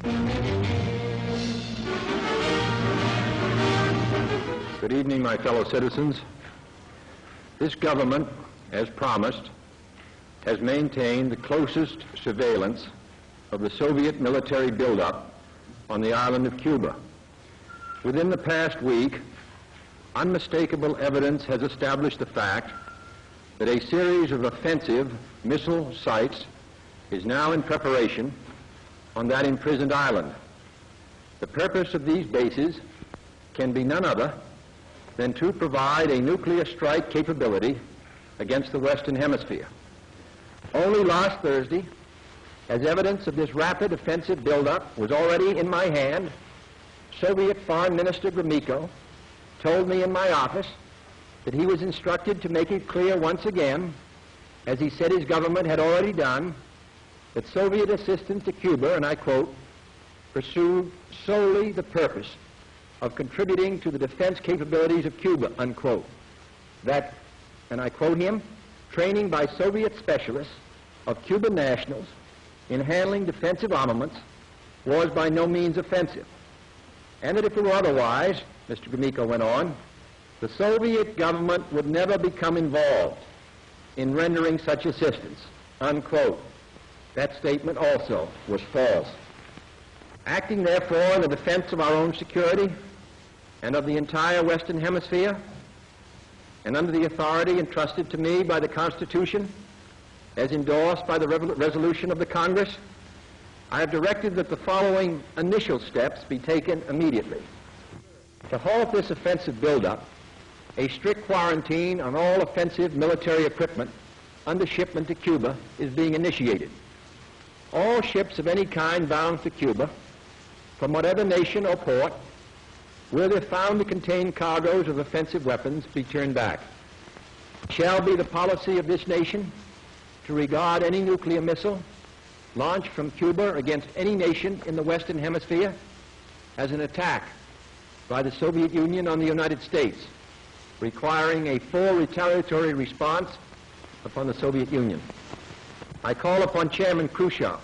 Good evening, my fellow citizens. This government, as promised, has maintained the closest surveillance of the Soviet military buildup on the island of Cuba. Within the past week, unmistakable evidence has established the fact that a series of offensive missile sites is now in preparation on that imprisoned island. The purpose of these bases can be none other than to provide a nuclear strike capability against the Western Hemisphere. Only last Thursday, as evidence of this rapid offensive buildup was already in my hand, Soviet Foreign Minister Gromyko told me in my office that he was instructed to make it clear once again, as he said his government had already done, that Soviet assistance to Cuba, and I quote, pursued solely the purpose of contributing to the defense capabilities of Cuba, unquote. That, and I quote him, training by Soviet specialists of Cuban nationals in handling defensive armaments was by no means offensive. And that if it were otherwise, Mr. Gromyko went on, the Soviet government would never become involved in rendering such assistance, unquote. That statement also was false. Acting therefore in the defense of our own security and of the entire Western Hemisphere, and under the authority entrusted to me by the Constitution, as endorsed by the resolution of the Congress, I have directed that the following initial steps be taken immediately. To halt this offensive buildup, a strict quarantine on all offensive military equipment under shipment to Cuba is being initiated. All ships of any kind bound for Cuba, from whatever nation or port, where they're found to contain cargoes of offensive weapons, be turned back. It shall be the policy of this nation to regard any nuclear missile launched from Cuba against any nation in the Western Hemisphere as an attack by the Soviet Union on the United States, requiring a full retaliatory response upon the Soviet Union. I call upon Chairman Khrushchev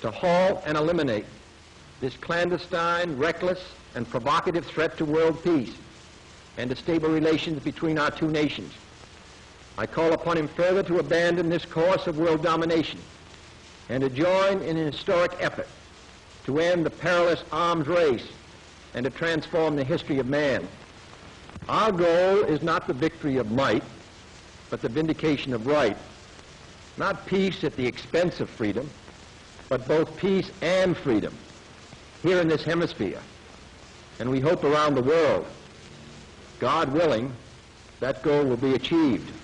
to halt and eliminate this clandestine, reckless, and provocative threat to world peace and to stable relations between our two nations. I call upon him further to abandon this course of world domination and to join in an historic effort to end the perilous arms race and to transform the history of man. Our goal is not the victory of might, but the vindication of right. Not peace at the expense of freedom, but both peace and freedom here in this hemisphere, and we hope around the world. God willing, that goal will be achieved.